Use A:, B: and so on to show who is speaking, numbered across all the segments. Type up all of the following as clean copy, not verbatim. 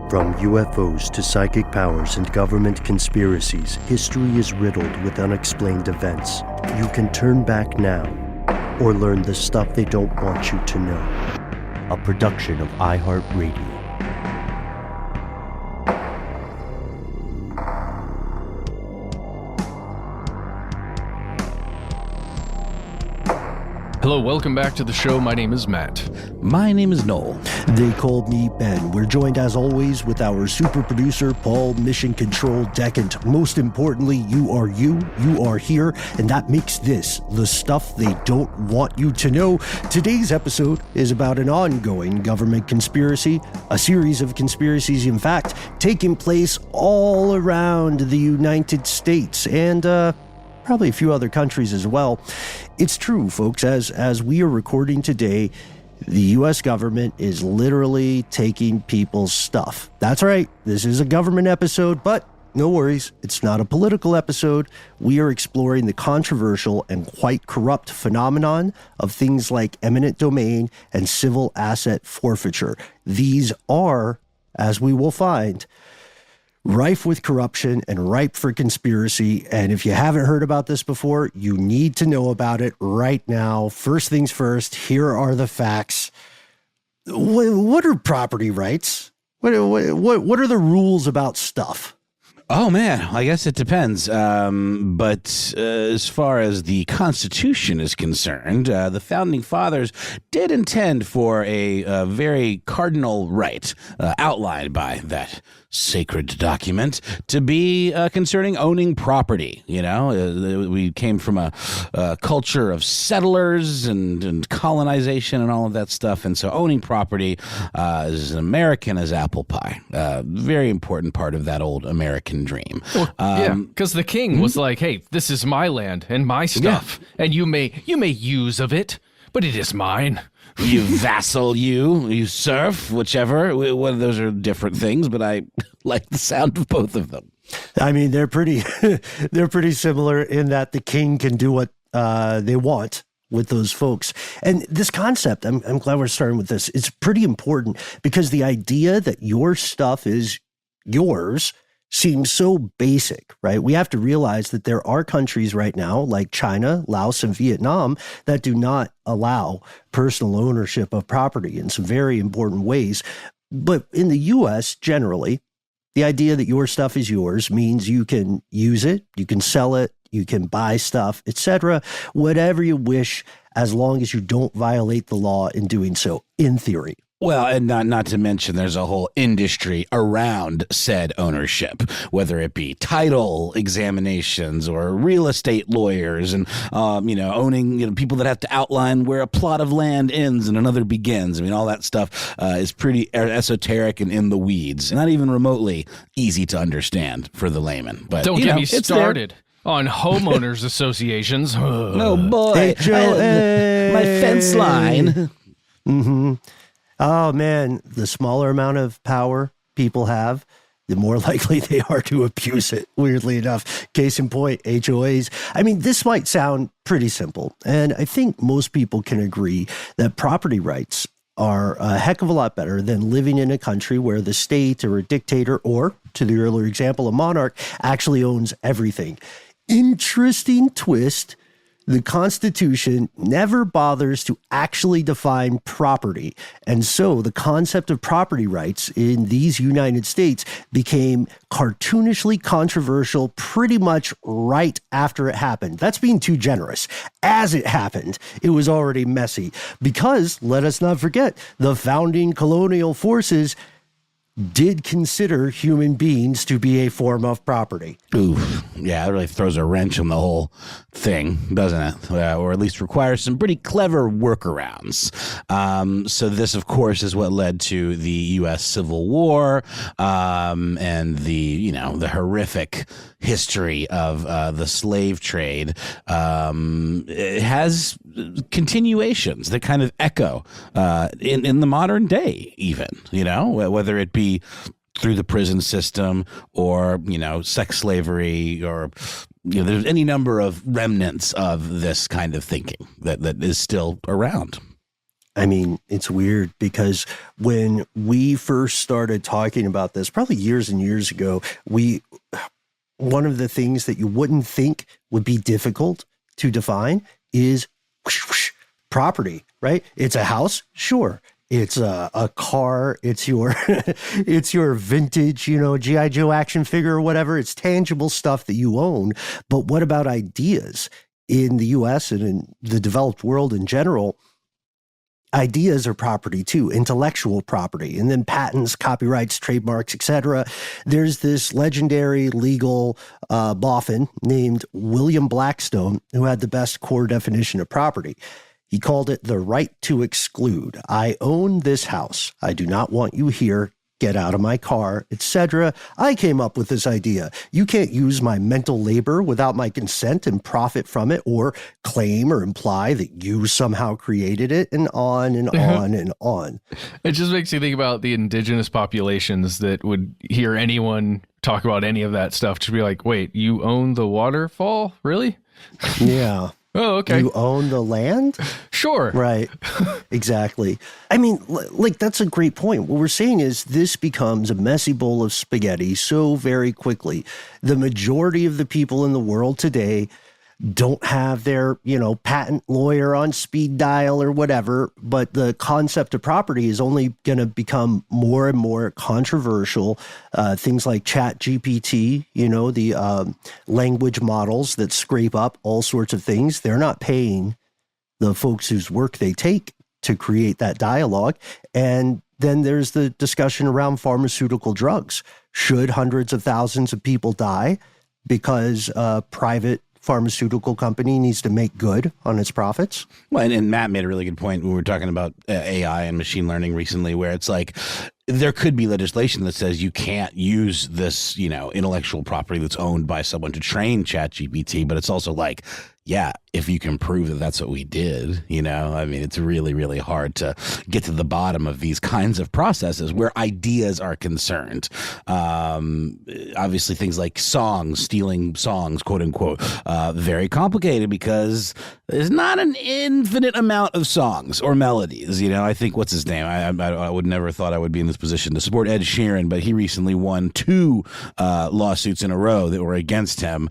A: From UFOs to psychic powers and government conspiracies, history is riddled with unexplained events. You can turn back now or learn the stuff they don't want you to know. A production of iHeartRadio.
B: Hello, welcome back to the show. My name is Matt.
C: My name is Noel.
A: They call me Ben. We're joined as always with our super producer, Paul, Mission Control Decant. Most importantly, you are here, and that makes this the stuff they don't want you to know. Today's episode is about an ongoing government conspiracy, a series of conspiracies, in fact, taking place all around the United States and, probably a few other countries as well. It's true, folks, as we are recording today, the U.S. government is literally taking people's stuff. That's right, this is a government episode, but no worries, it's not a political episode. We are exploring the controversial and quite corrupt phenomenon of things like eminent domain and civil asset forfeiture. These are, as we will find, rife with corruption and ripe for conspiracy. And if you haven't heard about this before, you need to know about it right now. First things first, here are the facts. What are property rights? What are the rules about stuff?
C: Oh, man, I guess it depends. But as far as the Constitution is concerned, the Founding Fathers did intend for a very cardinal right outlined by that sacred document to be concerning owning property. You know, we came from a culture of settlers and colonization and all of that stuff. And so owning property is as American as apple pie. Very important part of that old American dream.
B: Yeah, because the king was like, hey, this is my land and my stuff, and you may use of it, but it is mine.
C: You vassal, you serf, whichever. One of those are different things, but I like the sound of both of them.
A: I mean, they're pretty similar in that the king can do what they want with those folks. And this concept, I'm glad we're starting with this. It's pretty important because the idea that your stuff is yours seems so basic, right? We have to realize that there are countries right now like China, Laos, and Vietnam that do not allow personal ownership of property in some very important ways. But in the U.S., generally, the idea that your stuff is yours means you can use it, you can sell it, you can buy stuff, etc., whatever you wish, as long as you don't violate the law in doing so, in theory.
C: Well, and not to mention there's a whole industry around said ownership, whether it be title examinations or real estate lawyers and, owning, people that have to outline where a plot of land ends and another begins. I mean, all that stuff is pretty esoteric and in the weeds, not even remotely easy to understand for the layman. But
B: don't get me started on homeowners associations.
C: Oh, boy. My fence line.
A: Mm-hmm. Oh, man, the smaller amount of power people have, the more likely they are to abuse it, weirdly enough. Case in point, HOAs. I mean, this might sound pretty simple, and I think most people can agree that property rights are a heck of a lot better than living in a country where the state or a dictator or, to the earlier example, a monarch actually owns everything. Interesting twist. The Constitution never bothers to actually define property. And so the concept of property rights in these United States became cartoonishly controversial pretty much right after it happened. That's being too generous. As it happened, it was already messy because, let us not forget, the founding colonial forces did consider human beings to be a form of property.
C: Oof. Yeah, it really throws a wrench on the whole thing, doesn't it? Or at least requires some pretty clever workarounds. So this, of course, is what led to the U.S. Civil War and the horrific history of the slave trade. It has continuations that kind of echo in the modern day, even, whether it be through the prison system or, sex slavery or, there's any number of remnants of this kind of thinking that is still around.
A: I mean, it's weird because when we first started talking about this, probably years and years ago, one of the things that you wouldn't think would be difficult to define is property, right? It's a house, sure. It's a car. It's your it's your vintage, G.I. Joe action figure or whatever. It's tangible stuff that you own. But what about ideas? In the U.S. and in the developed world in general, ideas are property too, intellectual property, and then patents, copyrights, trademarks, etc. There's this legendary legal boffin named William Blackstone who had the best core definition of property. He called it the right to exclude. I own this house. I do not want you here. Get out of my car, etc. I came up with this idea. You can't use my mental labor without my consent and profit from it, or claim or imply that you somehow created it, and on and on and on.
B: It just makes you think about the indigenous populations that would hear anyone talk about any of that stuff to be like, wait, you own the waterfall? Really?
A: Yeah.
B: Oh, okay.
A: You own the land?
B: Sure.
A: Right. Exactly. I mean, like, that's a great point. What we're saying is this becomes a messy bowl of spaghetti so very quickly. The majority of the people in the world today don't have their, patent lawyer on speed dial or whatever, but the concept of property is only going to become more and more controversial. Things like Chat GPT, the language models that scrape up all sorts of things, they're not paying the folks whose work they take to create that dialogue. And then there's the discussion around pharmaceutical drugs. Should hundreds of thousands of people die because private pharmaceutical company needs to make good on its profits?
C: Well, and Matt made a really good point when we were talking about AI and machine learning recently, where it's like there could be legislation that says you can't use this, intellectual property that's owned by someone to train ChatGPT, but it's also like, yeah, if you can prove that that's what we did, I mean, it's really, really hard to get to the bottom of these kinds of processes where ideas are concerned. Obviously, things like stealing songs, quote unquote, very complicated because there's not an infinite amount of songs or melodies. I think, what's his name? I would never thought I would be in this position to support Ed Sheeran, but he recently won 2 lawsuits in a row that were against him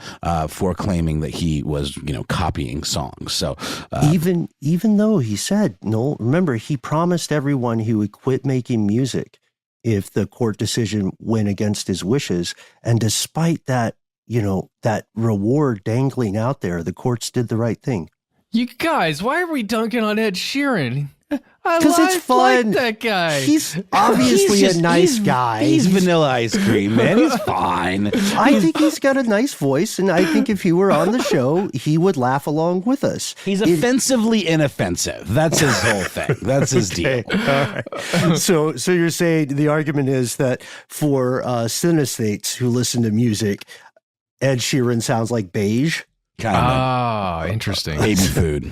C: for claiming that he was, copying songs. So
A: even though he said, no, remember, he promised everyone he would quit making music if the court decision went against his wishes. And despite that, that reward dangling out there, the courts did the right thing.
B: You guys, why are we dunking on Ed Sheeran?
A: Because it's fun.
B: Like that guy.
A: He's obviously a nice guy.
C: He's vanilla ice cream, man. He's fine.
A: I think he's got a nice voice, and I think if he were on the show, he would laugh along with us.
C: He's offensively inoffensive. That's his whole thing. That's his deal.
A: All right. So you're saying the argument is that for synesthetes who listen to music, Ed Sheeran sounds like beige?
C: Kind of.
B: Ah, interesting.
C: Baby food.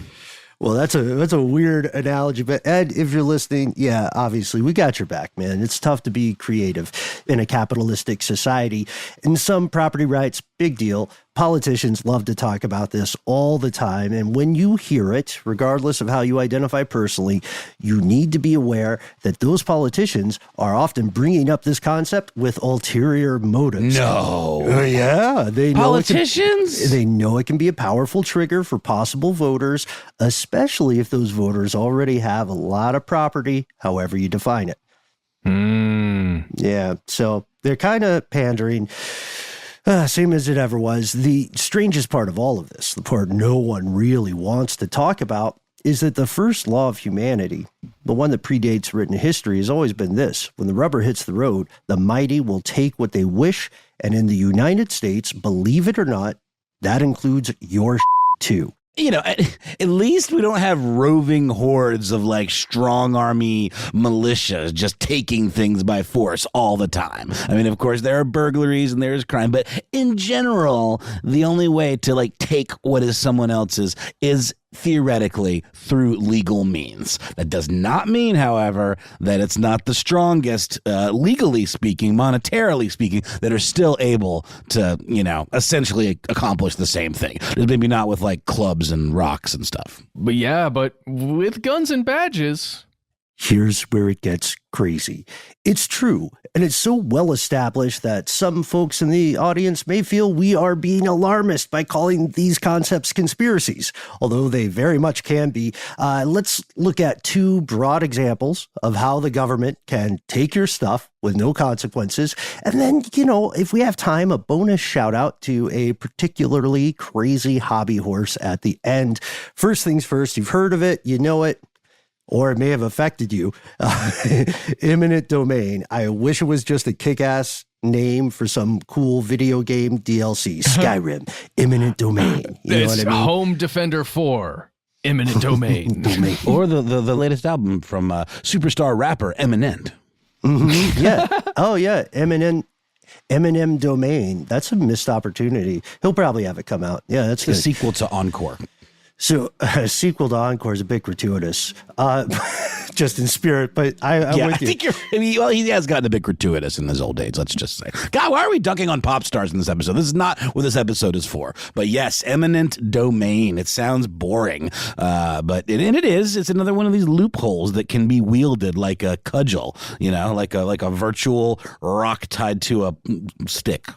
A: Well, that's a weird analogy, but Ed, if you're listening, yeah, obviously we got your back, man. It's tough to be creative in a capitalistic society. And some property rights, big deal. Politicians love to talk about this all the time. And when you hear it, regardless of how you identify personally, you need to be aware that those politicians are often bringing up this concept with ulterior motives.
C: No.
A: Yeah.
C: Politicians?
A: They know it can be a powerful trigger for possible voters, especially if those voters already have a lot of property, however you define it. Yeah. So they're kind of pandering. Same as it ever was. The strangest part of all of this, the part no one really wants to talk about, is that the first law of humanity, the one that predates written history, has always been this. When the rubber hits the road, the mighty will take what they wish. And in the United States, believe it or not, that includes your too.
C: At least we don't have roving hordes of like strong army militias just taking things by force all the time. I mean, of course, there are burglaries and there's crime, but in general, the only way to like take what is someone else's is theoretically through legal means. That does not mean, however, that it's not the strongest, legally speaking, monetarily speaking, that are still able to, essentially accomplish the same thing. Maybe not with like clubs and rocks and stuff.
B: But with guns and badges,
A: Here's where it gets crazy. It's true, and it's so well established that some folks in the audience may feel we are being alarmist by calling these concepts conspiracies, although they very much can be. Let's look at two broad examples of how the government can take your stuff with no consequences. And then, if we have time, a bonus shout out to a particularly crazy hobby horse at the end. First things first, you've heard of it, you know it, or it may have affected you. Eminent domain. I wish it was just a kick-ass name for some cool video game DLC. Skyrim, Eminent domain. You know what I mean?
B: Home Defender 4, Eminent domain.
C: Or the latest album from superstar rapper Eminent.
A: Mm-hmm. Yeah. Oh, yeah. Eminem domain. That's a missed opportunity. He'll probably have it come out. Yeah, that's
C: the
A: good.
C: sequel to Encore.
A: So a sequel to Encore is a bit gratuitous, just in spirit, but I'm with you.
C: He has gotten a bit gratuitous in his old age, let's just say. God, why are we dunking on pop stars in this episode? This is not what this episode is for. But yes, eminent domain. It sounds boring, but it is. It's another one of these loopholes that can be wielded like a cudgel, like a virtual rock tied to a stick.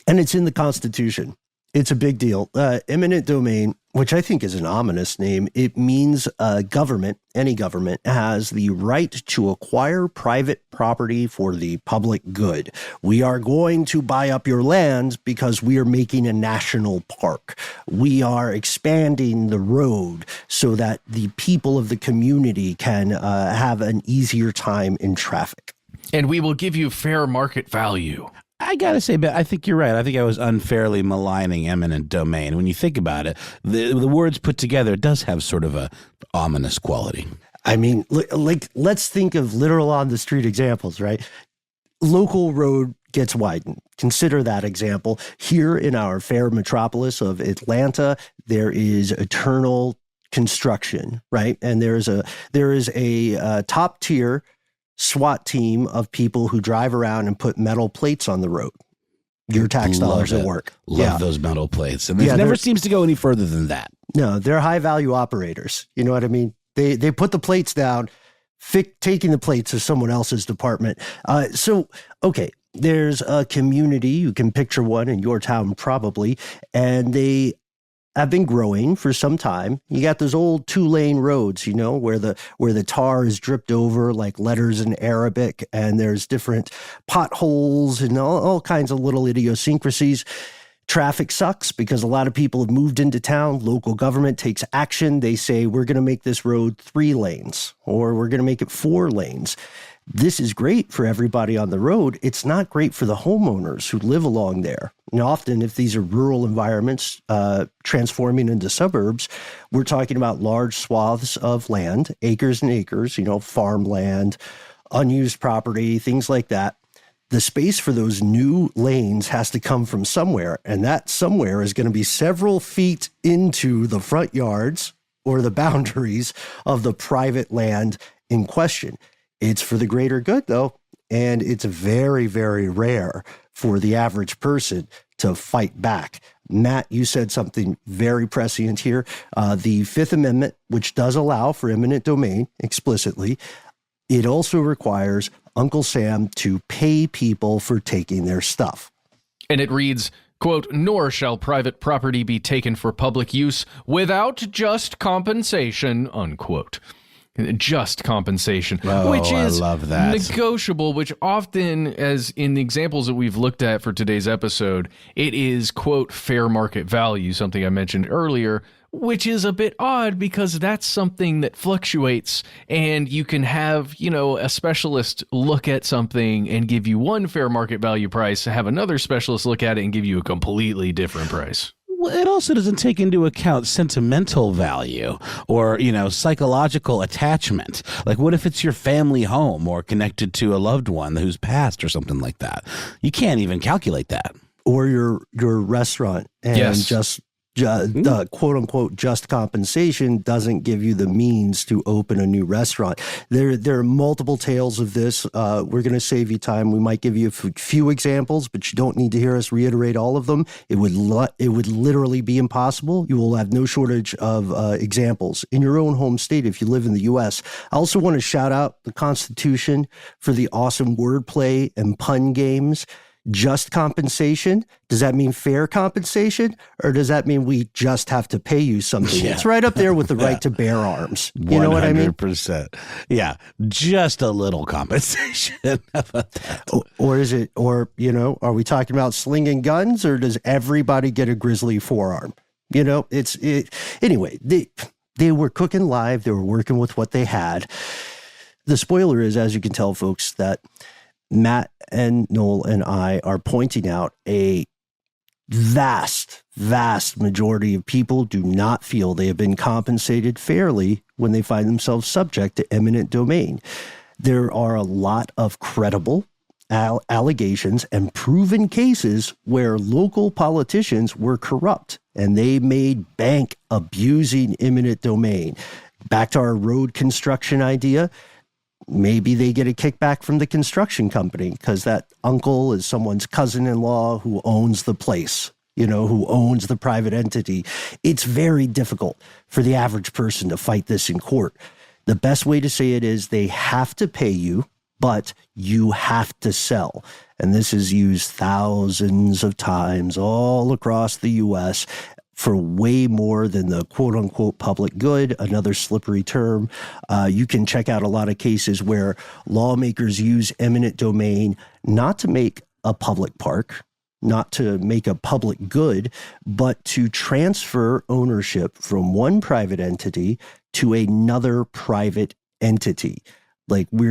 A: And it's in the Constitution. It's a big deal. Eminent domain, which I think is an ominous name, it means government, any government, has the right to acquire private property for the public good. We are going to buy up your land because we are making a national park. We are expanding the road so that the people of the community can have an easier time in traffic.
B: And we will give you fair market value.
C: I got to say, but I think you're right. I think I was unfairly maligning eminent domain. When you think about it, the words put together does have sort of a ominous quality.
A: I mean, let's think of literal on the street examples, right? Local road gets widened. Consider that example. Here in our fair metropolis of Atlanta, there is eternal construction, right? And there is a top tier SWAT team of people who drive around and put metal plates on the road. Your tax dollars at work.
C: Love those metal plates. And it never seems to go any further than that.
A: No, they're high value operators. You know what I mean? They put the plates down, taking the plates to someone else's department. Okay, there's a community. You can picture one in your town probably. And they have been growing for some time. You got those old 2-lane roads, where the tar is dripped over like letters in Arabic, and there's different potholes and all kinds of little idiosyncrasies. Traffic sucks because a lot of people have moved into town. Local government takes action. They say, we're going to make this road 3 lanes, or we're going to make it 4 lanes. This is great for everybody on the road. It's not great for the homeowners who live along there. And often, if these are rural environments transforming into suburbs, we're talking about large swaths of land, acres and acres, farmland, unused property, things like that. The space for those new lanes has to come from somewhere, and that somewhere is going to be several feet into the front yards or the boundaries of the private land in question. It's for the greater good, though, and it's very, very rare for the average person to fight back. Matt, you said something very prescient here. The Fifth Amendment, which does allow for eminent domain explicitly, it also requires Uncle Sam to pay people for taking their stuff.
B: And it reads, quote, "Nor shall private property be taken for public use without just compensation," unquote. Just compensation, which is
C: I love that.
B: negotiable, which often, as in the examples that we've looked at for today's episode, it is, quote, fair market value, something I mentioned earlier, which is a bit odd because that's something that fluctuates, and you can have, a specialist look at something and give you one fair market value price, have another specialist look at it and give you a completely different price.
C: Well, it also doesn't take into account sentimental value or, psychological attachment. Like, what if it's your family home or connected to a loved one who's passed or something like that? You can't even calculate that.
A: Or your restaurant and just quote unquote just compensation doesn't give you the means to open a new restaurant. There are multiple tales of this. We're going to save you time. We might give you a few examples, but you don't need to hear us reiterate all of them. It would literally be impossible. You will have no shortage of examples in your own home state if you live in the U.S. I also want to shout out the Constitution for the awesome wordplay and pun games. Just compensation, does that mean fair compensation, or does that mean we just have to pay you something? Yeah. It's right up there with the right to bear arms. You know what I mean?
C: 100%. Yeah, just a little compensation. How about that?
A: Or is it, or, you know, are we talking about slinging guns, or does everybody get a grizzly forearm? You know, anyway, they were cooking live. They were working with what they had. The spoiler is, as you can tell, folks, that Matt and Noel and I are pointing out a vast majority of people do not feel they have been compensated fairly when they find themselves subject to eminent domain. There are a lot of credible allegations and proven cases where local politicians were corrupt and they made bank abusing eminent domain. Back to our road construction idea. Maybe they get a kickback from the construction company because that uncle is someone's cousin-in-law who owns the place, you know, who owns the private entity. It's very difficult for the average person to fight this in court. The best way to say it is they have to pay you, but you have to sell. And this is used thousands of times all across the U.S. for way more than the quote-unquote public good, another slippery term. You can check out a lot of cases where lawmakers use eminent domain not to make a public park, not to make a public good, but to transfer ownership from one private entity to another private entity. Like we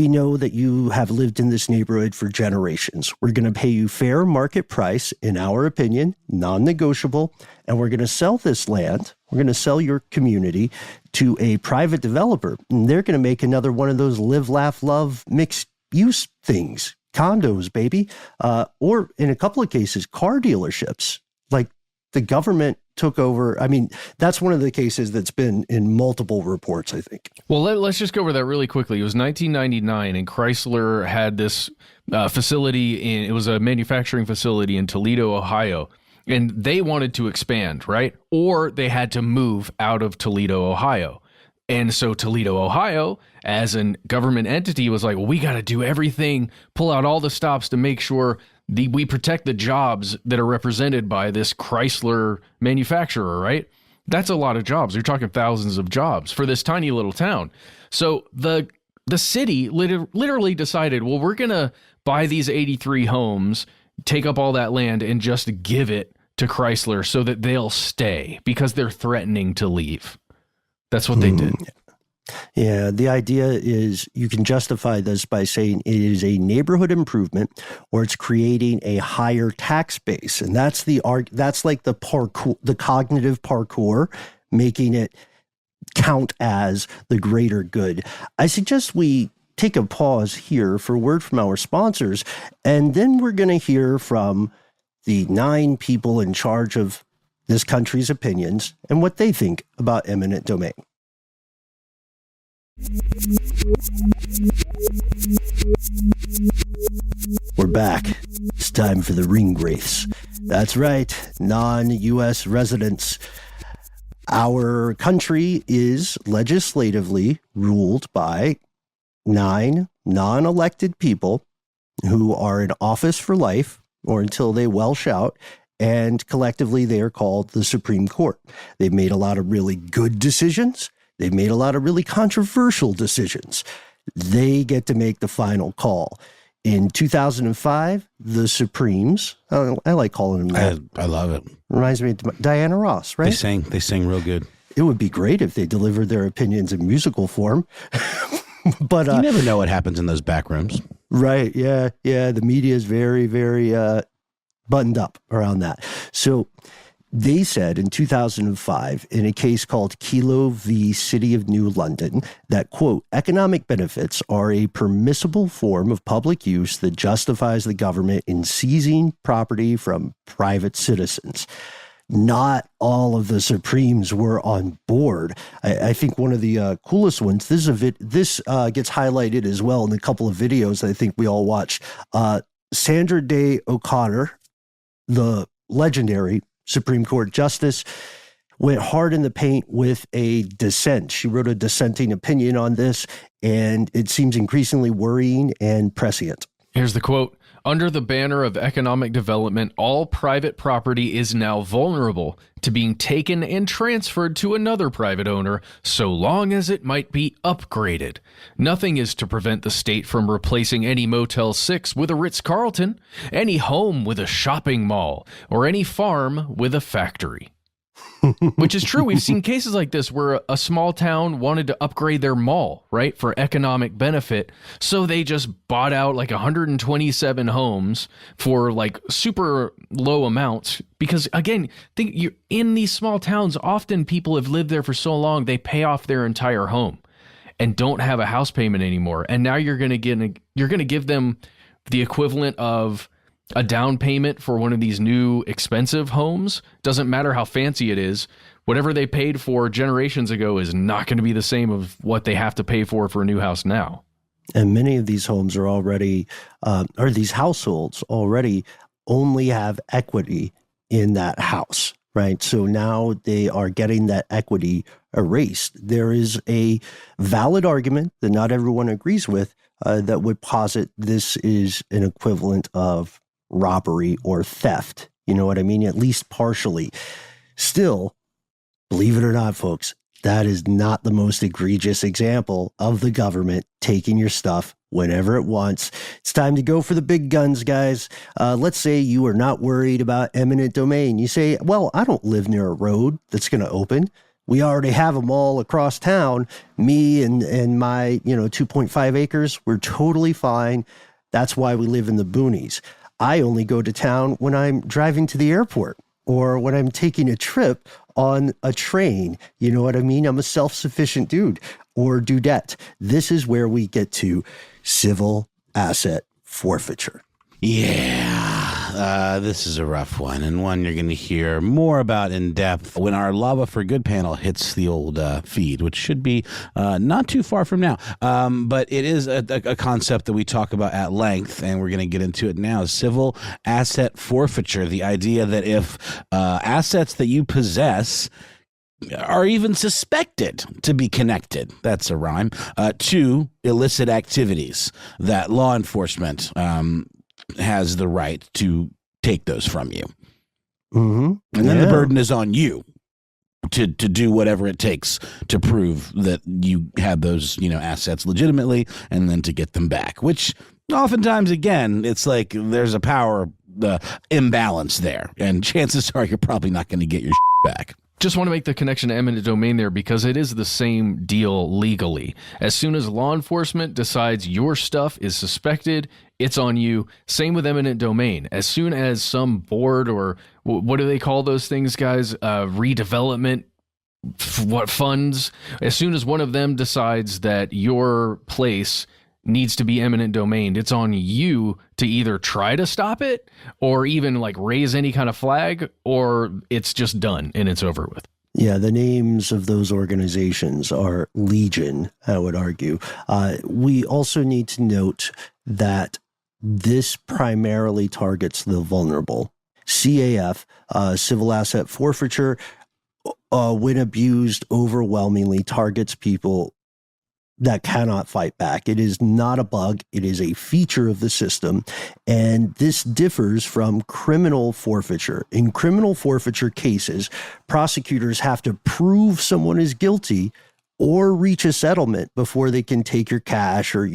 A: know that you have lived in this neighborhood for generations. We're going to pay you fair market price, in our opinion, non-negotiable, and we're going to sell this land. We're going to sell your community to a private developer, and they're going to make another one of those live, laugh, love, mixed use things, condos, baby, or in a couple of cases, car dealerships. Like the government took over. I mean, that's one of the cases that's been in multiple reports, I think.
B: Well, let's just go over that really quickly. It was 1999, and Chrysler had this facility it was a manufacturing facility in Toledo, Ohio, and they wanted to expand, right? Or they had to move out of Toledo, Ohio. And so Toledo, Ohio, as a government entity, was like, well, we got to do everything, pull out all the stops to make sure we protect the jobs that are represented by this Chrysler manufacturer, right? That's a lot of jobs. You're talking thousands of jobs for this tiny little town. So the city literally decided, well, we're going to buy these 83 homes, take up all that land, and just give it to Chrysler so that they'll stay because they're threatening to leave. That's what they did.
A: Yeah, the idea is you can justify this by saying it is a neighborhood improvement or it's creating a higher tax base. And that's like the parkour, the cognitive parkour, making it count as the greater good. I suggest we take a pause here for a word from our sponsors, and then we're going to hear from the 9 people in charge of this country's opinions and what they think about eminent domain. We're back. It's time for the ring wraiths. That's right, non-U.S. residents. Our country is legislatively ruled by 9 non-elected people who are in office for life or until they welsh out, and collectively they are called the Supreme Court. They've made a lot of really good decisions. They've made a lot of really controversial decisions. They get to make the final call. In 2005, the Supremes, I like calling them that.
C: I love it.
A: Reminds me of Diana Ross, right?
C: They sing real good.
A: It would be great if they delivered their opinions in musical form. But
C: you never know what happens in those back rooms.
A: Right. Yeah. The media is very, very buttoned up around that. So They said in 2005, in a case called Kelo v. City of New London, that, quote, economic benefits are a permissible form of public use that justifies the government in seizing property from private citizens. Not all of the Supremes were on board. I think one of the coolest ones, this gets highlighted as well in a couple of videos I think we all watched. Sandra Day O'Connor, the legendary Supreme Court Justice, went hard in the paint with a dissent. She wrote a dissenting opinion on this, and it seems increasingly worrying and prescient.
B: Here's the quote. Under the banner of economic development, all private property is now vulnerable to being taken and transferred to another private owner so long as it might be upgraded. Nothing is to prevent the state from replacing any Motel 6 with a Ritz-Carlton, any home with a shopping mall, or any farm with a factory. Which is true. We've seen cases like this where a small town wanted to upgrade their mall, right, for economic benefit. So they just bought out like 127 homes for like super low amounts. Because again, think you're in these small towns, often people have lived there for so long, they pay off their entire home and don't have a house payment anymore. And now you're going to give them the equivalent of a down payment for one of these new expensive homes. Doesn't matter how fancy it is. Whatever they paid for generations ago is not going to be the same of what they have to pay for a new house now.
A: And many of these homes are already, or these households already only have equity in that house, right? So now they are getting that equity erased. There is a valid argument that not everyone agrees with that would posit this is an equivalent of robbery or theft. You know what I mean? At least partially. Still, believe it or not, folks, that is not the most egregious example of the government taking your stuff whenever it wants. It's time to go for the big guns, guys. Let's say you are not worried about eminent domain. You say, well, I don't live near a road that's going to open. We already have them all across town. Me and my 2.5 acres, we're totally fine. That's why we live in the boonies. I only go to town when I'm driving to the airport or when I'm taking a trip on a train. You know what I mean? I'm a self-sufficient dude or dudette. This is where we get to civil asset forfeiture.
C: Yeah, this is a rough one, and one you're going to hear more about in depth when our Lava for Good panel hits the old feed, which should be not too far from now. But it is a concept that we talk about at length, and we're going to get into it now. Civil asset forfeiture, the idea that if assets that you possess are even suspected to be connected, that's a rhyme, to illicit activities, that law enforcement has the right to take those from you.
A: Mm-hmm.
C: And then the burden is on you to do whatever it takes to prove that you had those, assets legitimately, and then to get them back, which oftentimes, again, it's like there's a power imbalance there, and chances are you're probably not going to get your back.
B: Just want to make the connection to eminent domain there because it is the same deal legally. As soon as law enforcement decides your stuff is suspected, it's on you. Same with eminent domain. As soon as some board or what do they call those things, guys? Redevelopment funds. As soon as one of them decides that your place needs to be eminent domain, it's on you to either try to stop it or even like raise any kind of flag, or it's just done and it's over with.
A: Yeah, the names of those organizations are legion, I would argue. We also need to note that this primarily targets the vulnerable. CAF, civil asset forfeiture, when abused, overwhelmingly targets people that cannot fight back. It is not a bug. It is a feature of the system. And this differs from criminal forfeiture. In criminal forfeiture cases, prosecutors have to prove someone is guilty or reach a settlement before they can take your cash or,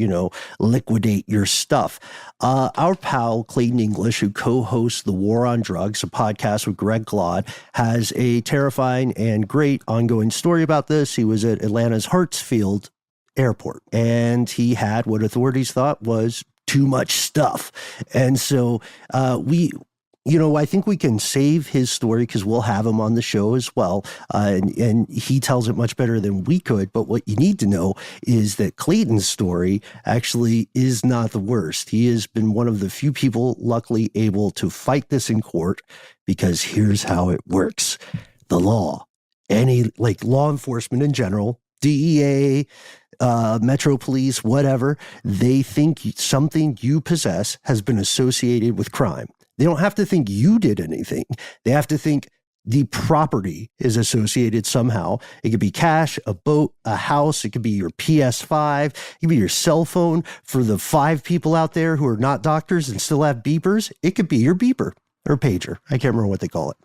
A: liquidate your stuff. Our pal, Clayton English, who co-hosts The War on Drugs, a podcast with Greg Glod, has a terrifying and great ongoing story about this. He was at Atlanta's Hartsfield Airport, and he had what authorities thought was too much stuff. And so we I think we can save his story because we'll have him on the show as well. And he tells it much better than we could. But what you need to know is that Clayton's story actually is not the worst. He has been one of the few people luckily able to fight this in court, because here's how it works. The law, law enforcement in general, DEA, Metro Police, whatever, they think something you possess has been associated with crime. They don't have to think you did anything. They have to think the property is associated somehow. It could be cash, a boat, a house. It could be your PS5. It could be your cell phone. For the 5 people out there who are not doctors and still have beepers, it could be your beeper or pager. I can't remember what they call it.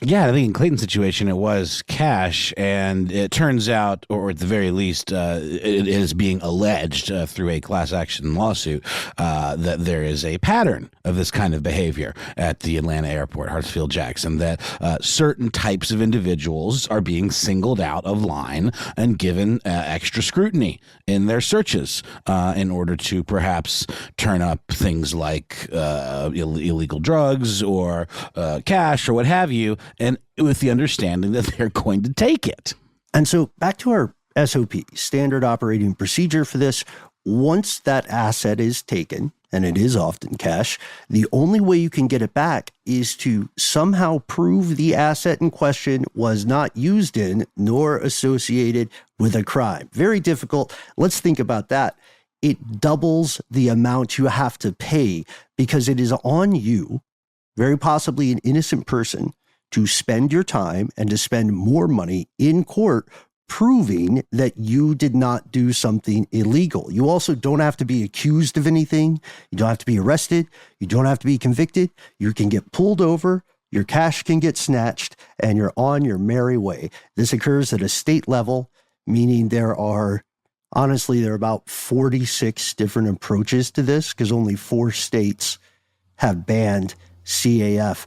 C: Yeah, I think in Clayton's situation, it was cash, and it turns out, or at the very least, it is being alleged through a class action lawsuit that there is a pattern of this kind of behavior at the Atlanta airport, Hartsfield-Jackson, that certain types of individuals are being singled out of line and given extra scrutiny in their searches in order to perhaps turn up things like illegal drugs or cash or what have you, and with the understanding that they're going to take it.
A: And so back to our SOP, standard operating procedure for this. Once that asset is taken, and it is often cash, the only way you can get it back is to somehow prove the asset in question was not used in nor associated with a crime. Very difficult. Let's think about that. It doubles the amount you have to pay, because it is on you, very possibly an innocent person, to spend your time and to spend more money in court proving that you did not do something illegal. You also don't have to be accused of anything. You don't have to be arrested. You don't have to be convicted. You can get pulled over. Your cash can get snatched, and you're on your merry way. This occurs at a state level, meaning there are about 46 different approaches to this, because only 4 states have banned CAF.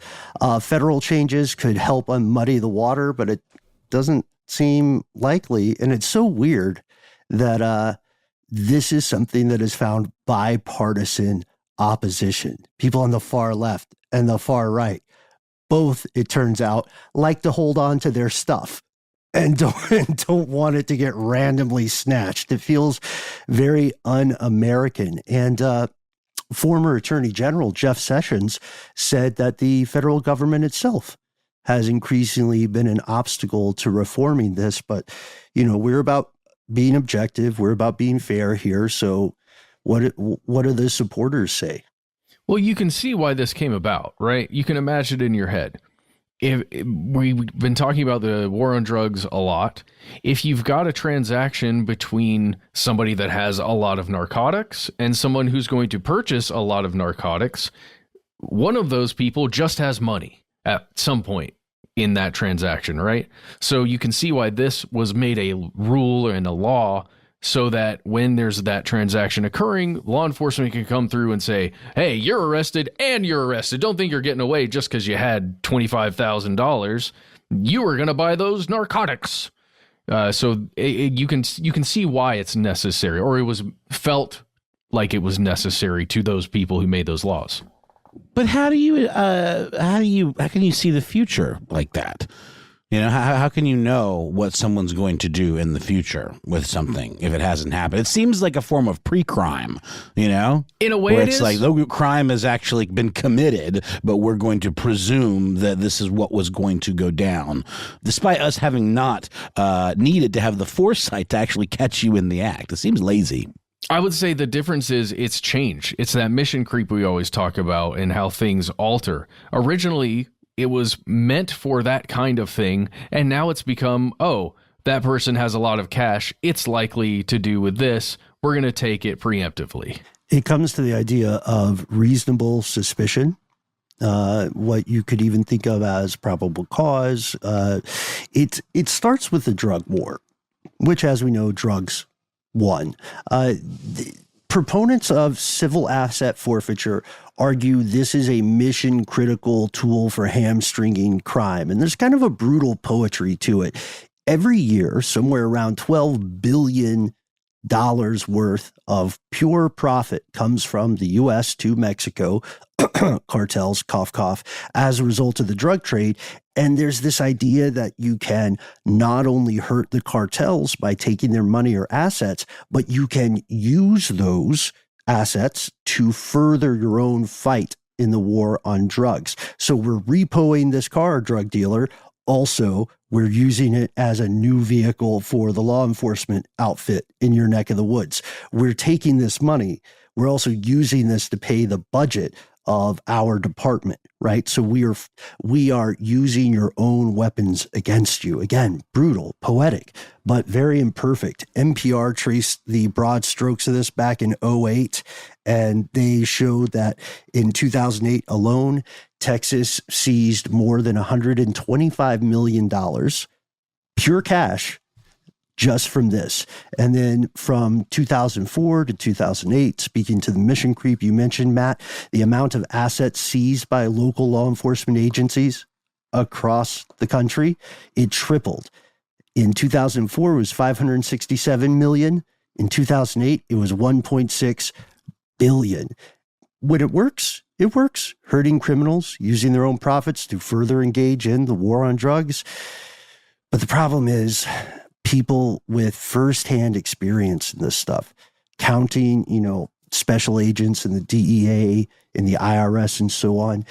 A: Federal changes could help unmuddy the water, but it doesn't seem likely. And it's so weird that this is something that has found bipartisan opposition. People on the far left and the far right, both, it turns out, like to hold on to their stuff and don't want it to get randomly snatched. It feels very un-American. And former Attorney General Jeff Sessions said that the federal government itself has increasingly been an obstacle to reforming this. But, we're about being objective. We're about being fair here. So what do the supporters say?
B: Well, you can see why this came about, right? You can imagine it in your head. If we've been talking about the war on drugs a lot. If you've got a transaction between somebody that has a lot of narcotics and someone who's going to purchase a lot of narcotics, one of those people just has money at some point in that transaction, right? So you can see why this was made a rule and a law, so that when there's that transaction occurring, law enforcement can come through and say, hey, you're arrested and you're arrested. Don't think you're getting away just because you had $25,000. You were going to buy those narcotics. So you can see why it's necessary, or it was felt like it was necessary to those people who made those laws.
C: But how can you see the future like that? How can you know what someone's going to do in the future with something if it hasn't happened? It seems like a form of pre-crime, In a way,
B: where
C: it's like the crime has actually been committed, but we're going to presume that this is what was going to go down, despite us having not needed to have the foresight to actually catch you in the act. It seems lazy.
B: I would say the difference is it's change. It's that mission creep we always talk about and how things alter. Originally, it was meant for that kind of thing, and now it's become, that person has a lot of cash. It's likely to do with this. We're going to take it preemptively.
A: It comes to the idea of reasonable suspicion, what you could even think of as probable cause. It starts with the drug war, which, as we know, drugs won. Proponents of civil asset forfeiture argue this is a mission-critical tool for hamstringing crime. And there's kind of a brutal poetry to it. Every year, somewhere around $12 billion worth of pure profit comes from the U.S. to Mexico, cartels, cough, cough, as a result of the drug trade. And there's this idea that you can not only hurt the cartels by taking their money or assets, but you can use those assets to further your own fight in the war on drugs. So we're repoing this car, drug dealer. Also, we're using it as a new vehicle for the law enforcement outfit in your neck of the woods. We're taking this money. We're also using this to pay the budget of our department, right? So we are using your own weapons against you. Again, brutal, poetic, but very imperfect. NPR traced the broad strokes of this back in 2008, and they showed that in 2008 alone, Texas seized more than $125 million, pure cash, just from this. And then from 2004 to 2008, speaking to the mission creep you mentioned, Matt, the amount of assets seized by local law enforcement agencies across the country, it tripled. In 2004, it was 567 million. In 2008, it was 1.6 billion. When it works, hurting criminals, using their own profits to further engage in the war on drugs. But the problem is, people with firsthand experience in this stuff, counting, special agents in the DEA, in the IRS, and so on,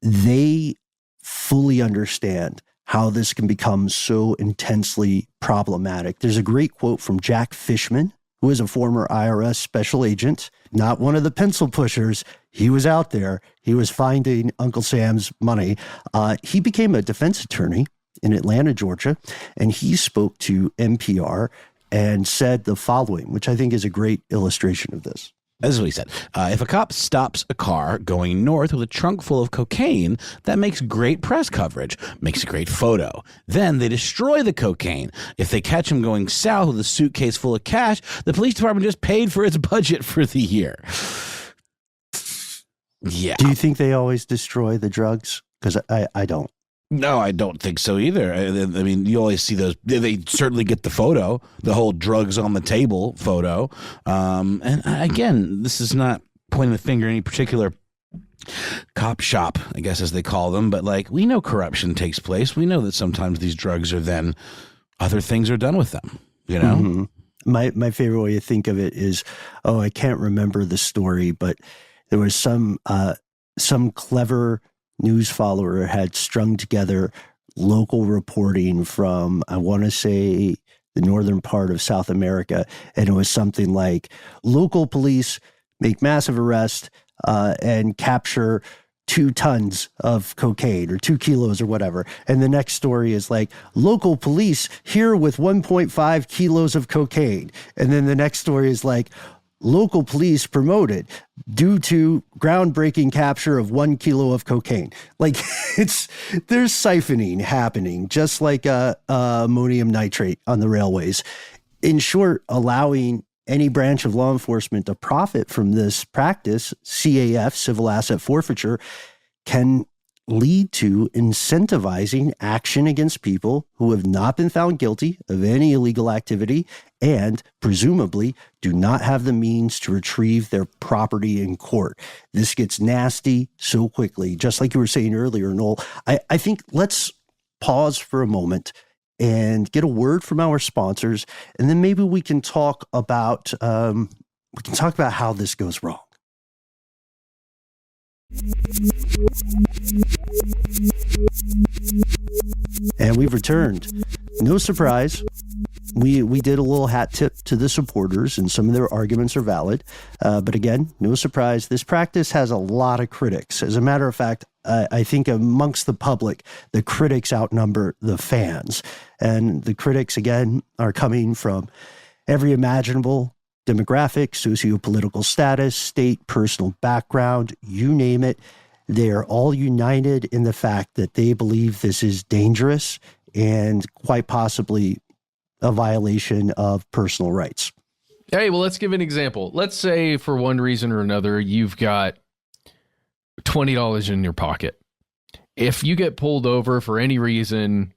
A: they fully understand how this can become so intensely problematic. There's a great quote from Jack Fishman, who is a former IRS special agent, not one of the pencil pushers. He was out there. He was finding Uncle Sam's money. He became a defense attorney in Atlanta, Georgia, and he spoke to NPR and said the following, which I think is a great illustration of this.
C: This is what he said. If a cop stops a car going north with a trunk full of cocaine, that makes great press coverage, makes a great photo. Then they destroy the cocaine. If they catch him going south with a suitcase full of cash, the police department just paid for its budget for the year. Yeah.
A: Do you think they always destroy the drugs? Because I don't.
C: No, I don't think so either. I mean, you always see those. They certainly get the photo, the whole drugs on the table photo. And again, this is not pointing the finger at any particular cop shop, I guess, as they call them. But we know corruption takes place. We know that sometimes these drugs are then other things are done with them,
A: Mm-hmm. My favorite way to think of it is, I can't remember the story, but there was some clever news follower had strung together local reporting from, I want to say, the northern part of South America. And it was something like local police make massive arrest and capture 2 tons of cocaine or 2 kilos or whatever. And the next story is local police here with 1.5 kilos of cocaine. And then the next story is local police promoted due to groundbreaking capture of 1 kilo of cocaine. There's siphoning happening, just like ammonium nitrate on the railways. In short, allowing any branch of law enforcement to profit from this practice, CAF, civil asset forfeiture, can lead to incentivizing action against people who have not been found guilty of any illegal activity and presumably do not have the means to retrieve their property in court. This gets nasty so quickly. Just like you were saying earlier, Noel, I think let's pause for a moment and get a word from our sponsors, and then maybe we can talk about how this goes wrong. And we've returned. No surprise. We did a little hat tip to the supporters, and some of their arguments are valid. But again, no surprise. This practice has a lot of critics. As a matter of fact, I think amongst the public, the critics outnumber the fans. And the critics, again, are coming from every imaginable demographic, socio-political status, state, personal background, you name it. They are all united in the fact that they believe this is dangerous and quite possibly a violation of personal rights.
B: Hey, well, let's give an example. Let's say for one reason or another, you've got $20 in your pocket. If you get pulled over for any reason,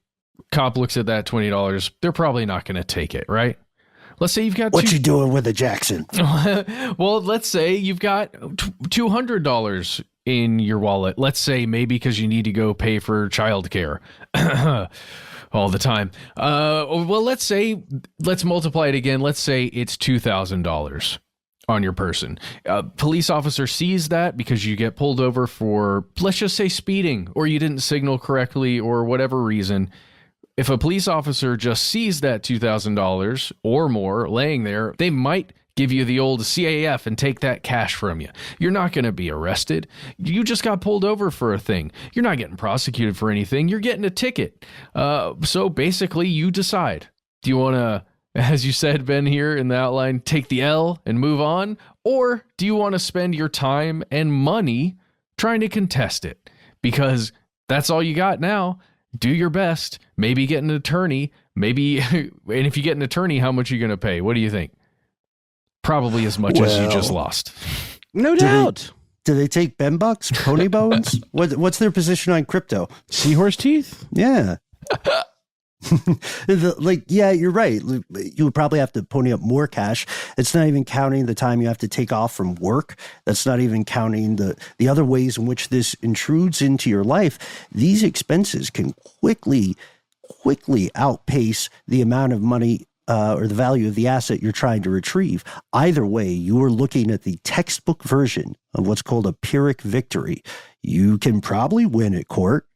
B: cop looks at that $20, they're probably not going to take it, right? Let's say you've got
A: What you doing with a Jackson?
B: well, let's say you've got $200 in your wallet. Let's say maybe because you need to go pay for childcare all the time. Well, let's multiply it again. Let's say it's $2,000 on your person. A police officer sees that because you get pulled over for, let's just say, speeding, or you didn't signal correctly or whatever reason. If a police officer just sees that $2,000 or more laying there, they might give you the old CAF and take that cash from you. You're not going to be arrested. You just got pulled over for a thing. You're not getting prosecuted for anything. You're getting a ticket. So basically, you decide. Do you want to, as you said, Ben, here in the outline, take the L and move on? Or do you want to spend your time and money trying to contest it? Because that's all you got now. Do your best. Maybe get an attorney. Maybe, and if you get an attorney, how much are you going to pay? What do you think? Probably as much as you just lost.
C: No doubt.
A: Do they take Ben bucks, pony bones? What's their position on crypto?
C: Seahorse teeth?
A: Yeah. Yeah, you're right. You would probably have to pony up more cash. It's not even counting the time you have to take off from work. That's not even counting the other ways in which this intrudes into your life. These expenses can quickly outpace the amount of money or the value of the asset you're trying to retrieve. Either way, you are looking at the textbook version of what's called a Pyrrhic victory. You can probably win at court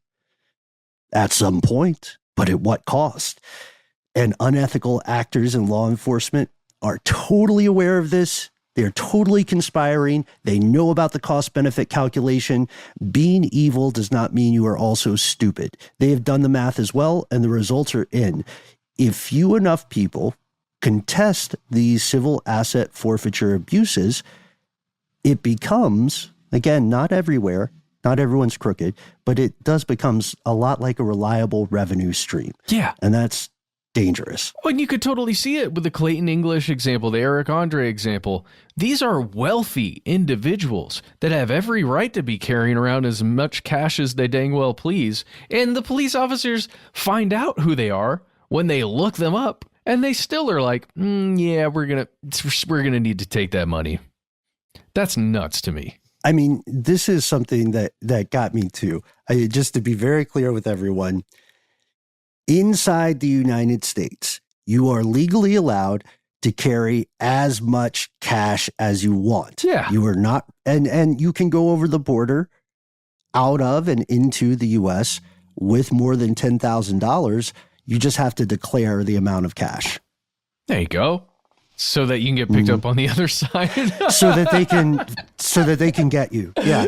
A: at some point, but at what cost? And unethical actors in law enforcement are totally aware of this. They're totally conspiring. They know about the cost-benefit calculation. Being evil does not mean you are also stupid. They have done the math as well, and the results are in. If few enough people contest these civil asset forfeiture abuses, it becomes, again, not everywhere, not everyone's crooked, but it does becomes a lot like a reliable revenue stream.
B: Yeah.
A: And that's dangerous.
B: Well, and you could totally see it with the Clayton English example, the Eric Andre example. These are wealthy individuals that have every right to be carrying around as much cash as they dang well please. And the police officers find out who they are when they look them up, and they still are like, yeah, we're gonna need to take that money. That's nuts to me.
A: I mean, this is something that got me too. Just to be very clear with everyone, inside the United States, you are legally allowed to carry as much cash as you want.
B: Yeah.
A: You are not, and you can go over the border out of and into the U.S. with more than $10,000. You just have to declare the amount of cash.
B: There you go. So that you can get picked up on the other side.
A: so that they can get you. Yeah.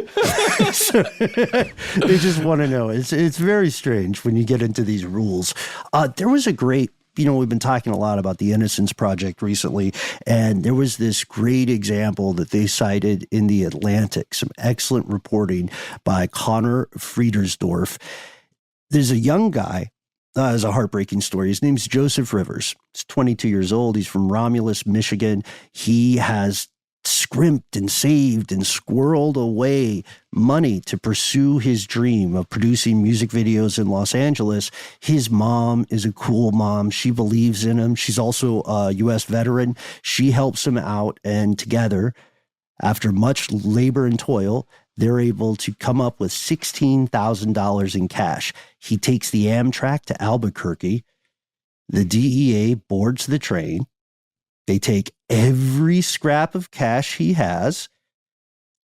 A: So, they just want to know. It's very strange when you get into these rules. There was a great, we've been talking a lot about the Innocence Project recently, and there was this great example that they cited in the Atlantic, some excellent reporting by Connor Friedersdorf. There's a young guy. It's a heartbreaking story. His name's Joseph Rivers. He's 22 years old. He's from Romulus, Michigan. He has scrimped and saved and squirreled away money to pursue his dream of producing music videos in Los Angeles. His mom is a cool mom. She believes in him. She's also a U.S. veteran. She helps him out, and together, after much labor and toil, they're able to come up with $16,000 in cash. He takes the Amtrak to Albuquerque. The DEA boards the train. They take every scrap of cash he has,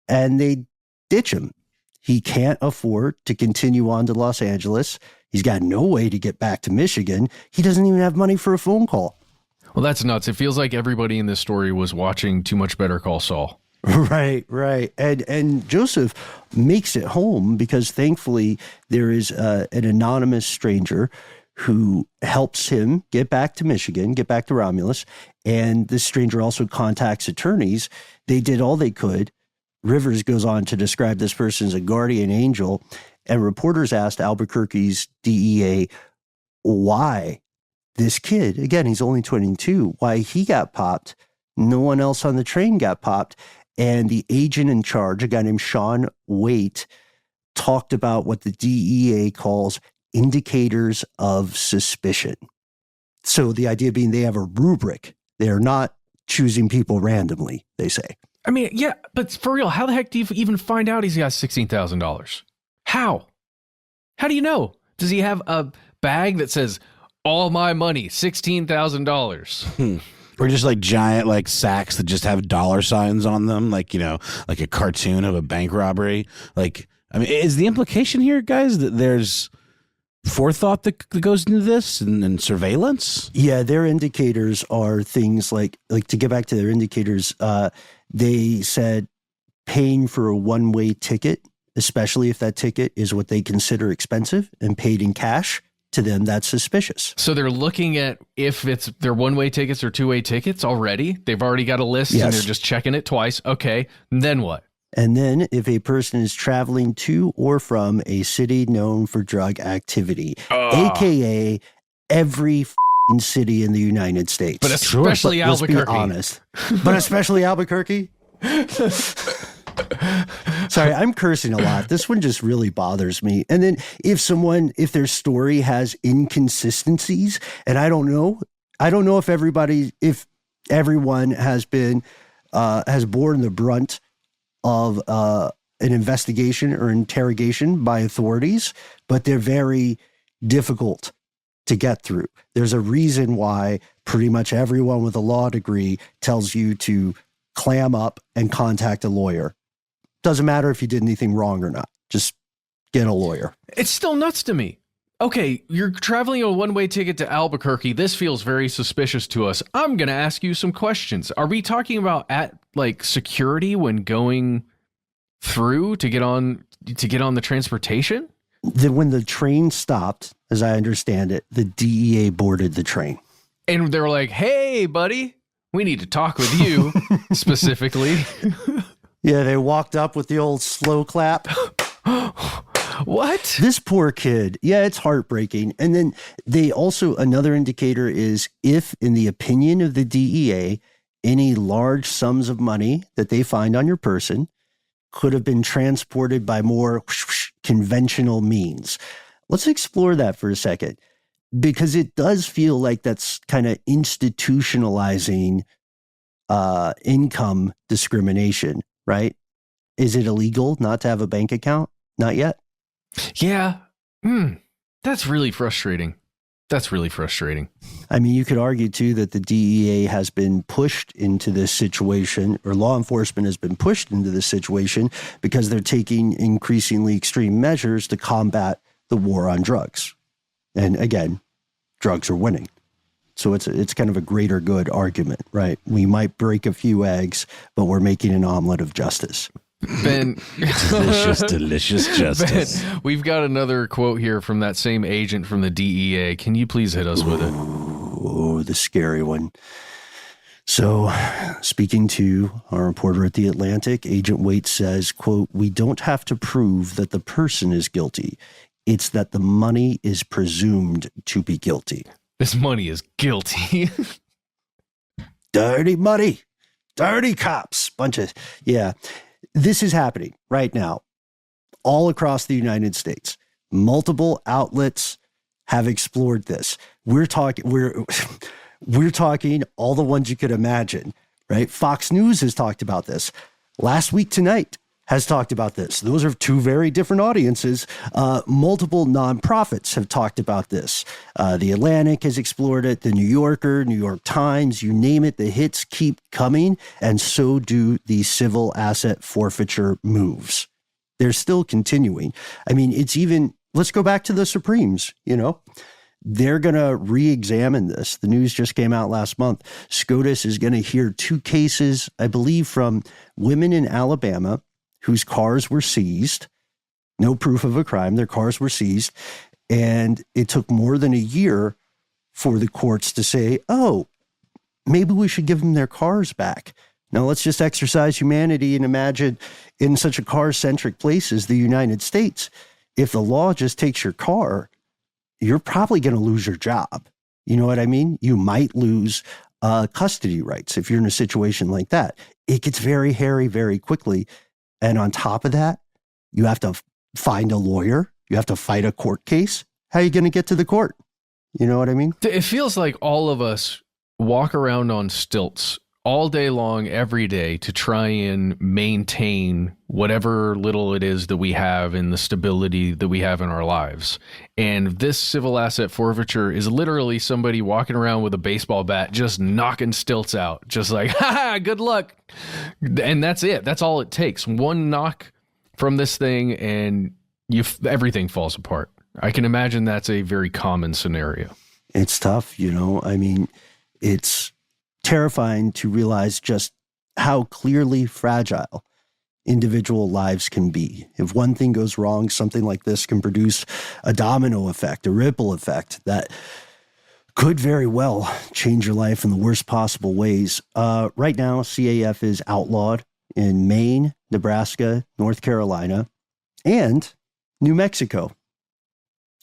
A: and they ditch him. He can't afford to continue on to Los Angeles. He's got no way to get back to Michigan. He doesn't even have money for a phone call.
B: Well, that's nuts. It feels like everybody in this story was watching Too Much Better Call Saul.
A: Right. And Joseph makes it home because thankfully there is an anonymous stranger who helps him get back to Michigan, get back to Romulus. And this stranger also contacts attorneys. They did all they could. Rivers goes on to describe this person as a guardian angel. And reporters asked Albuquerque's DEA why this kid, again, he's only 22, why he got popped. No one else on the train got popped. And the agent in charge, a guy named Sean Waite, talked about what the DEA calls indicators of suspicion. So the idea being they have a rubric They are not choosing people randomly, they say.
B: I mean, yeah, but for real, how the heck do you even find out he's got $16,000? How? How do you know? Does he have a bag that says, all my money, $16,000?
C: Or just like giant like sacks that just have dollar signs on them, like, you know, like a cartoon of a bank robbery. Like, I mean, is the implication here, guys, that there's forethought that goes into this and surveillance?
A: Yeah, their indicators are things like to get back to their indicators, they said paying for a one-way ticket, especially if that ticket is what they consider expensive and paid in cash, to them, that's suspicious.
B: So they're looking at if they're one-way tickets or two-way tickets already. They've already got a list and they're just checking it twice. Okay, and then what?
A: And then if a person is traveling to or from a city known for drug activity, AKA every city in the United States.
B: But especially Albuquerque.
A: Let's be honest. But especially Albuquerque? Sorry, I'm cursing a lot. This one just really bothers me. And then if their story has inconsistencies, and I don't know if everyone has borne the brunt of an investigation or interrogation by authorities, but they're very difficult to get through. There's a reason why pretty much everyone with a law degree tells you to clam up and contact a lawyer. Doesn't matter if you did anything wrong or not. Just get a lawyer.
B: It's still nuts to me. Okay, you're traveling a one-way ticket to Albuquerque. This feels very suspicious to us. I'm going to ask you some questions. Are we talking about at like security when going through to get on the transportation?
A: Then when the train stopped, as I understand it, the DEA boarded the train.
B: And they were like, "Hey, buddy, we need to talk with you specifically."
A: Yeah, they walked up with the old slow clap.
B: What?
A: This poor kid. Yeah, it's heartbreaking. And then another indicator is if, in the opinion of the DEA, any large sums of money that they find on your person could have been transported by more conventional means. Let's explore that for a second, because it does feel like that's kind of institutionalizing income discrimination, right? Is it illegal not to have a bank account? Not yet.
B: Yeah. That's really frustrating.
A: I mean, you could argue, too, that the DEA has been pushed into this situation, or law enforcement has been pushed into this situation because they're taking increasingly extreme measures to combat the war on drugs. And again, drugs are winning. So it's kind of a greater good argument, right? We might break a few eggs, but we're making an omelet of justice.
B: Ben,
C: delicious justice.
B: Ben, we've got another quote here from that same agent from the DEA. Can you please hit us with it?
A: Oh, the scary one. So, speaking to our reporter at The Atlantic, Agent Waite says, quote, "We don't have to prove that the person is guilty. It's that the money is presumed to be guilty."
B: This money is guilty.
A: Dirty money. Dirty cops. Yeah. This is happening right now all across the United States. Multiple outlets have explored this. We're talking all the ones you could imagine, right? Fox News has talked about this. Last Week Tonight has talked about this. Those are two very different audiences. Multiple nonprofits have talked about this. The Atlantic has explored it. The New Yorker, New York Times, you name it, the hits keep coming. And so do the civil asset forfeiture moves. They're still continuing. I mean, let's go back to the Supremes, They're going to re-examine this. The news just came out last month. SCOTUS is going to hear two cases, I believe, from women in Alabama whose cars were seized. No proof of a crime. Their cars were seized. And it took more than a year for the courts to say, oh, maybe we should give them their cars back. Now, let's just exercise humanity and imagine in such a car-centric place as the United States, if the law just takes your car, you're probably going to lose your job. You know what I mean? You might lose custody rights if you're in a situation like that. It gets very hairy very quickly. And on top of that, you have to find a lawyer. You have to fight a court case. How are you going to get to the court? You know what I mean?
B: It feels like all of us walk around on stilts all day long, every day, to try and maintain whatever little it is that we have and the stability that we have in our lives. And this civil asset forfeiture is literally somebody walking around with a baseball bat, just knocking stilts out, just like, ha, good luck. And that's it. That's all it takes. One knock from this thing and everything falls apart. I can imagine that's a very common scenario.
A: It's tough, I mean, it's terrifying to realize just how clearly fragile individual lives can be. If one thing goes wrong, something like this can produce a domino effect, a ripple effect that could very well change your life in the worst possible ways. Right now, CAF is outlawed in Maine, Nebraska, North Carolina, and New Mexico.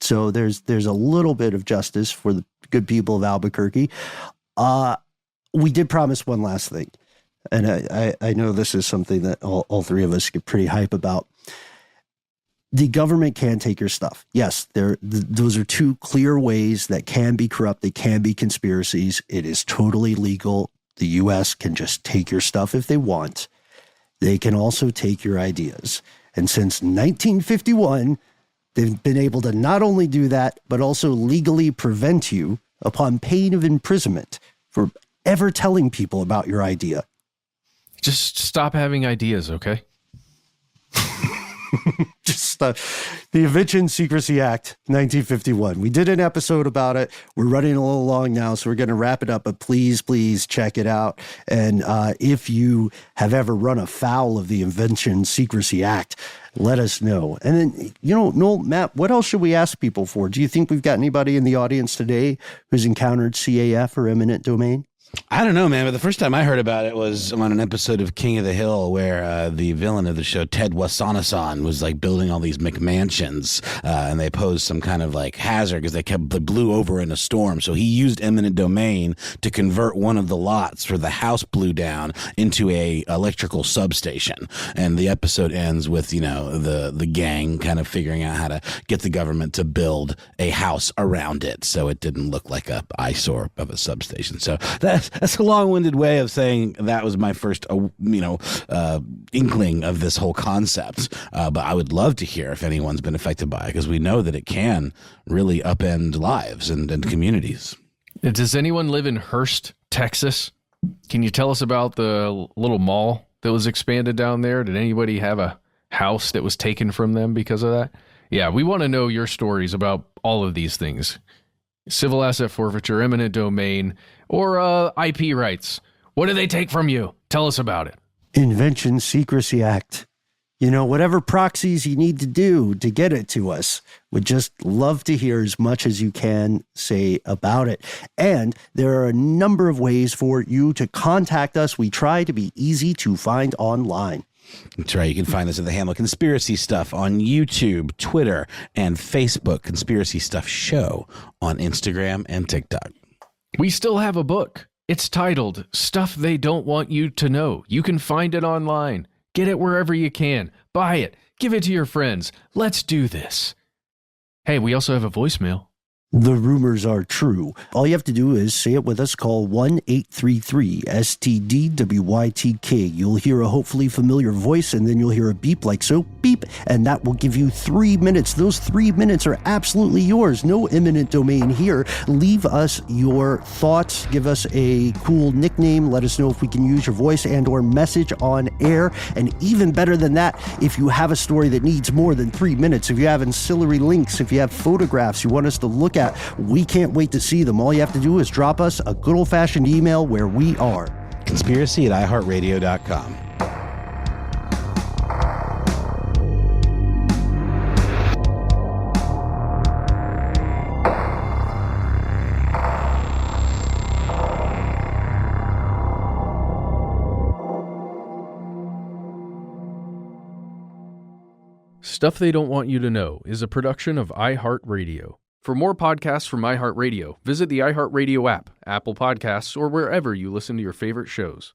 A: So there's a little bit of justice for the good people of Albuquerque. We did promise one last thing, and I know this is something that all three of us get pretty hype about. The government can take your stuff. Yes, those are two clear ways that can be corrupt. They can be conspiracies. It is totally legal. The U.S. can just take your stuff if they want. They can also take your ideas. And since 1951, they've been able to not only do that, but also legally prevent you upon pain of imprisonment for ever telling people about your idea.
B: Just stop having ideas, okay?
A: Just the Invention Secrecy Act, 1951. We did an episode about it. We're running a little long now, so we're going to wrap it up. But please check it out. And if you have ever run afoul of the Invention Secrecy Act, let us know. And then, Noel, Matt, what else should we ask people for? Do you think we've got anybody in the audience today who's encountered CAF or eminent domain?
C: I don't know, man, but the first time I heard about it was on an episode of King of the Hill where the villain of the show, Ted Wasanasan, was like building all these McMansions, and they posed some kind of like hazard because they blew over in a storm. So he used eminent domain to convert one of the lots where the house blew down into a electrical substation. And the episode ends with, the gang kind of figuring out how to get the government to build a house around it so it didn't look like a eyesore of a substation. So that's a long-winded way of saying that was my first, inkling of this whole concept. But I would love to hear if anyone's been affected by it, because we know that it can really upend lives and communities.
B: Does anyone live in Hurst, Texas? Can you tell us about the little mall that was expanded down there? Did anybody have a house that was taken from them because of that? Yeah, we want to know your stories about all of these things. Civil asset forfeiture, eminent domain, or IP rights. What do they take from you? Tell us about it.
A: Invention Secrecy Act. Whatever proxies you need to do to get it to us. Would just love to hear as much as you can say about it. And there are a number of ways for you to contact us. We try to be easy to find online.
C: That's right. You can find us at the handle Conspiracy Stuff on YouTube, Twitter, and Facebook. Conspiracy Stuff Show on Instagram and TikTok.
B: We still have a book. It's titled Stuff They Don't Want You to Know. You can find it online. Get it wherever you can. Buy it. Give it to your friends. Let's do this. Hey, we also have a voicemail.
A: The rumors are true. All you have to do is say it with us. Call 1-833-STDWYTK. You'll hear a hopefully familiar voice, and then you'll hear a beep like so, beep, and that will give you 3 minutes. Those 3 minutes are absolutely yours. No eminent domain here. Leave us your thoughts. Give us a cool nickname. Let us know if we can use your voice and or message on air. And even better than that, if you have a story that needs more than 3 minutes, if you have ancillary links, if you have photographs you want us to look at, we can't wait to see them. All you have to do is drop us a good old-fashioned email where we are.
C: Conspiracy@iHeartRadio.com.
B: Stuff They Don't Want You to Know is a production of iHeartRadio. For more podcasts from iHeartRadio, visit the iHeartRadio app, Apple Podcasts, or wherever you listen to your favorite shows.